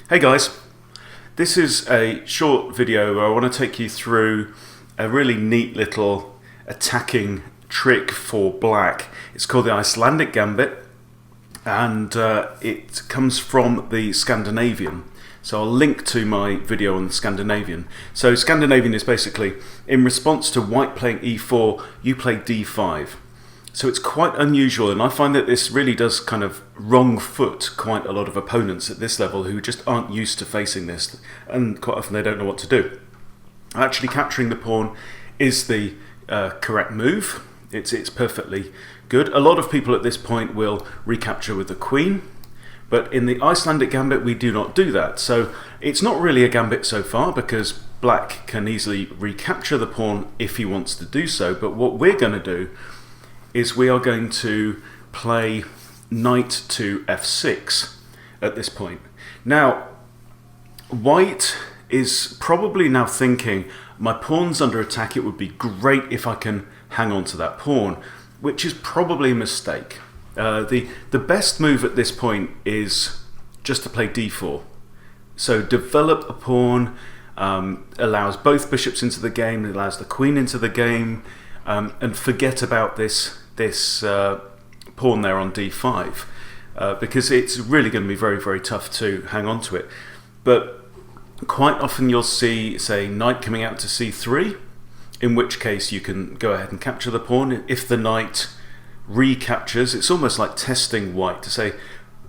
Hey guys, this is a short video where I want to take you through a really neat little attacking trick for black. It's called the Icelandic Gambit, and it comes from the Scandinavian. So I'll link to my video on Scandinavian. So Scandinavian is basically, in response to white playing e4, you play d5. So it's quite unusual, and I find that this really does kind of wrong foot quite a lot of opponents at this level who just aren't used to facing this, and quite often they don't know what to do. Actually capturing the pawn is the correct move. It's perfectly good. A lot of people at this point will recapture with the queen, but in the Icelandic Gambit we do not do that. So it's not really a gambit so far because black can easily recapture the pawn if he wants to do so, but what we're going to do is we are going to play knight to f6 at this point. Now, white is probably now thinking, my pawn's under attack, it would be great if I can hang on to that pawn, which is probably a mistake. The best move at this point is just to play d4. So develop a pawn, allows both bishops into the game, allows the queen into the game, and forget about this pawn there on d5, because it's really going to be very, very tough to hang on to it. But quite often you'll see, say, knight coming out to c3, in which case you can go ahead and capture the pawn. If the knight recaptures, it's almost like testing white to say,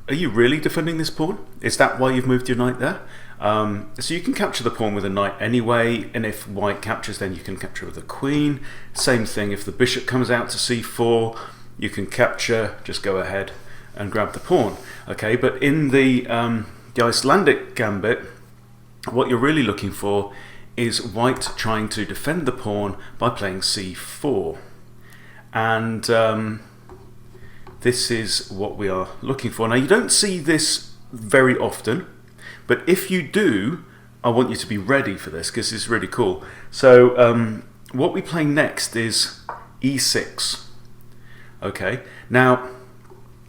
are you really defending this pawn? Is that why you've moved your knight there? So you can capture the pawn with a knight anyway, and if white captures, then you can capture with the queen. Same thing, if the bishop comes out to c4, you can capture, just go ahead and grab the pawn. Okay, but in the Icelandic Gambit, what you're really looking for is white trying to defend the pawn by playing c4. And this is what we are looking for. Now, you don't see this very often, but if you do, I want you to be ready for this because it's really cool. So what we play next is e6. Okay, now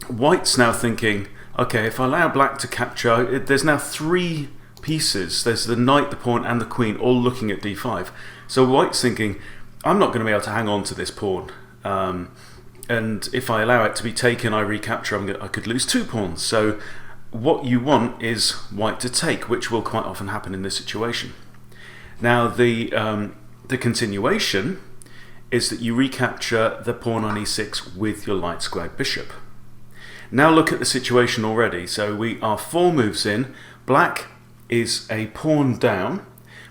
white's now thinking, okay, if I allow black to capture, there's now three pieces. There's the knight, the pawn, and the queen all looking at d5. So white's thinking, I'm not going to be able to hang on to this pawn. And if I allow it to be taken, I recapture, I could lose two pawns. So what you want is white to take, which will quite often happen in this situation. Now the continuation is that you recapture the pawn on e6 with your light squared bishop. Now look at the situation already. So we are 4 moves in. Black is a pawn down,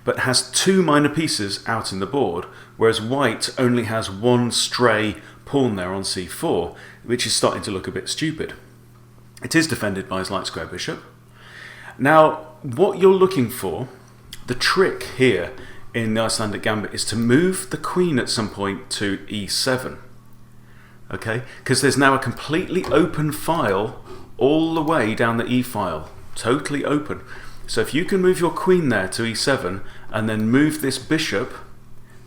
but has 2 minor pieces out in the board, whereas white only has 1 stray pawn there on c4, which is starting to look a bit stupid. It is defended by his light square bishop. Now, what you're looking for, the trick here in the Icelandic Gambit, is to move the queen at some point to e7. Okay, because there's now a completely open file all the way down the e file, totally open. So if you can move your queen there to e7 and then move this bishop,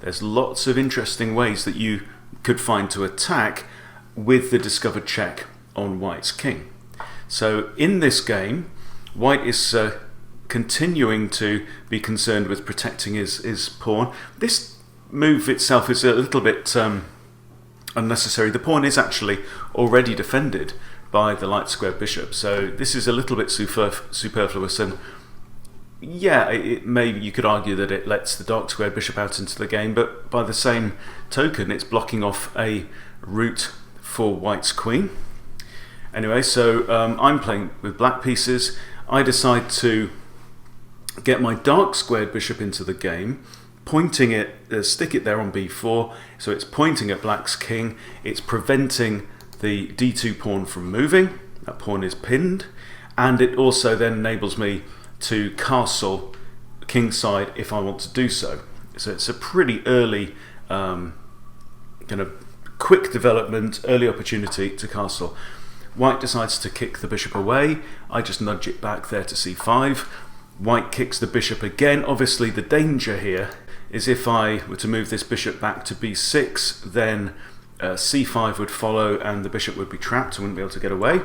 there's lots of interesting ways that you could find to attack with the discovered check on white's king. So in this game, white is continuing to be concerned with protecting his pawn. This move itself is a little bit unnecessary. The pawn is actually already defended by the light square bishop, so this is a little bit superfluous, and yeah, maybe you could argue that it lets the dark square bishop out into the game, but by the same token it's blocking off a route for white's queen. Anyway, so I'm playing with black pieces. I decide to get my dark squared bishop into the game, pointing it, stick it there on b4, so it's pointing at black's king. It's preventing the d2 pawn from moving. That pawn is pinned, and it also then enables me to castle kingside if I want to do so. So it's a pretty early kind of quick development, early opportunity to castle. White decides to kick the bishop away. I just nudge it back there to c5. White kicks the bishop again. Obviously the danger here is if I were to move this bishop back to b6, then c5 would follow and the bishop would be trapped and wouldn't be able to get away.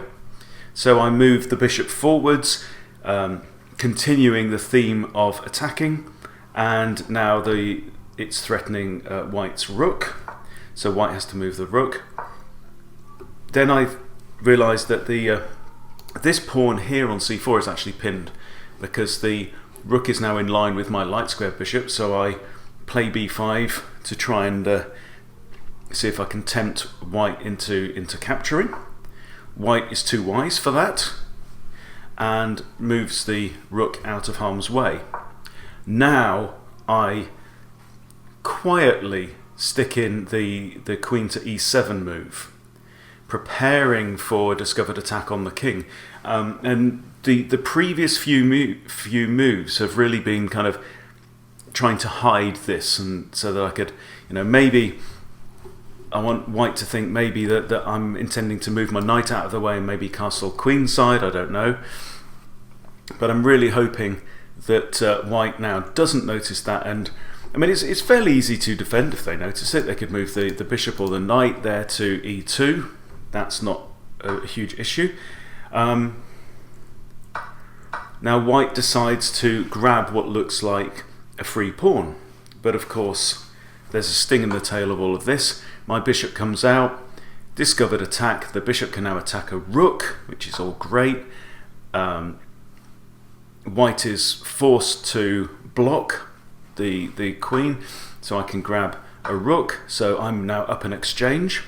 So I move the bishop forwards, continuing the theme of attacking, and now it's threatening white's rook, so white has to move the rook. Then I realised that this pawn here on c4 is actually pinned because the rook is now in line with my LightSquared bishop, so I play b5 to try and see if I can tempt white into capturing. White is too wise for that and moves the rook out of harm's way. Now I quietly stick in the queen to e7 move, preparing for a discovered attack on the king. And the previous few moves have really been kind of trying to hide this, and so that I could, maybe I want white to think maybe that I'm intending to move my knight out of the way and maybe castle queenside, I don't know. But I'm really hoping that white now doesn't notice that, and I mean it's fairly easy to defend if they notice it. They could move the bishop or the knight there to e2. That's not a huge issue. Now white decides to grab what looks like a free pawn, but of course there's a sting in the tail of all of this. My bishop comes out, discovered attack. The bishop can now attack a rook, which is all great. White is forced to block the queen, so I can grab a rook, so I'm now up an exchange.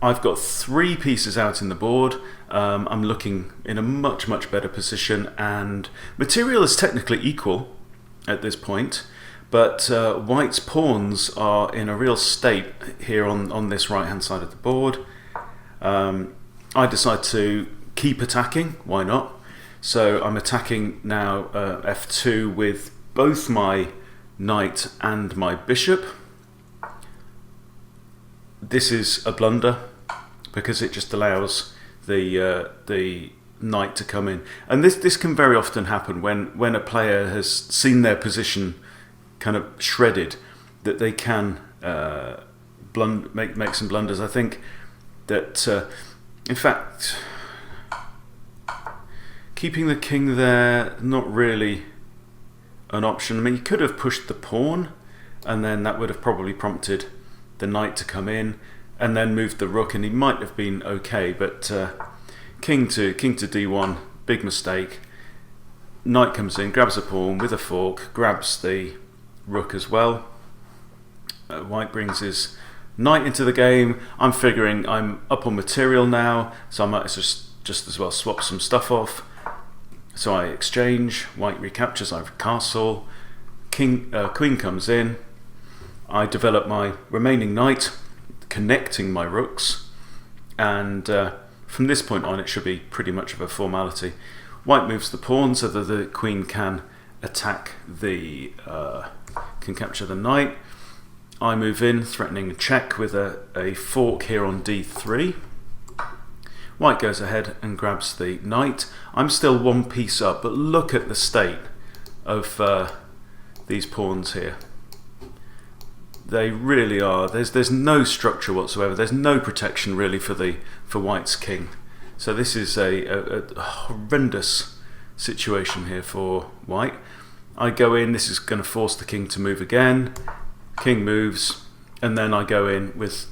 I've got 3 pieces out in the board. I'm looking in a much better position, and material is technically equal at this point, but white's pawns are in a real state here on this right hand side of the board. I decide to keep attacking, why not? So I'm attacking now f2 with both my knight and my bishop. This is a blunder because it just allows the knight to come in, and this can very often happen when a player has seen their position kind of shredded, that they can make some blunders. I think that in fact keeping the king there, not really an option. I mean, you could have pushed the pawn, and then that would have probably prompted the knight to come in, and then moved the rook, and he might have been okay. But king to d1, big mistake. Knight comes in, grabs a pawn with a fork, grabs the rook as well. White brings his knight into the game. I'm figuring I'm up on material now, so I might just as well swap some stuff off. So I exchange, white recaptures, I castle, queen comes in, I develop my remaining knight, connecting my rooks, and from this point on it should be pretty much of a formality. White moves the pawn so that the queen can attack can capture the knight. I move in, threatening a check with a fork here on d3. White goes ahead and grabs the knight. I'm still 1 piece up, but look at the state of these pawns here. They really are. There's no structure whatsoever. There's no protection really for White's king. So this is a horrendous situation here for White. I go in. This is going to force the king to move again. King moves, and then I go in with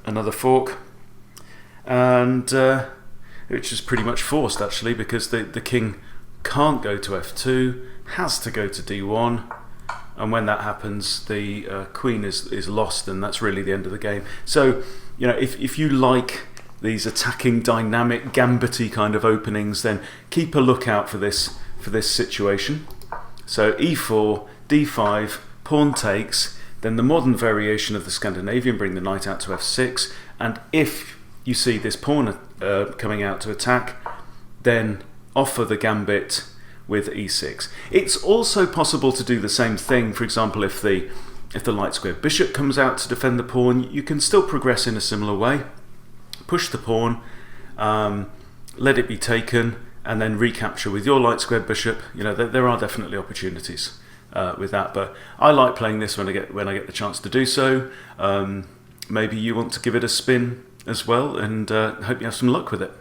another fork. And which is pretty much forced actually, because the king can't go to f2, has to go to d1, and when that happens the queen is lost, and that's really the end of the game. So if you like these attacking dynamic gambity kind of openings, then keep a lookout for this situation. So e4, d5, pawn takes, then the modern variation of the Scandinavian, bring the knight out to f6, and if you see this pawn coming out to attack, then offer the gambit with e6. It's also possible to do the same thing. For example, if the LightSquared bishop comes out to defend the pawn, you can still progress in a similar way. Push the pawn, let it be taken, and then recapture with your LightSquared bishop. There are definitely opportunities with that, but I like playing this when I get the chance to do so. Maybe you want to give it a spin as well, and hope you have some luck with it.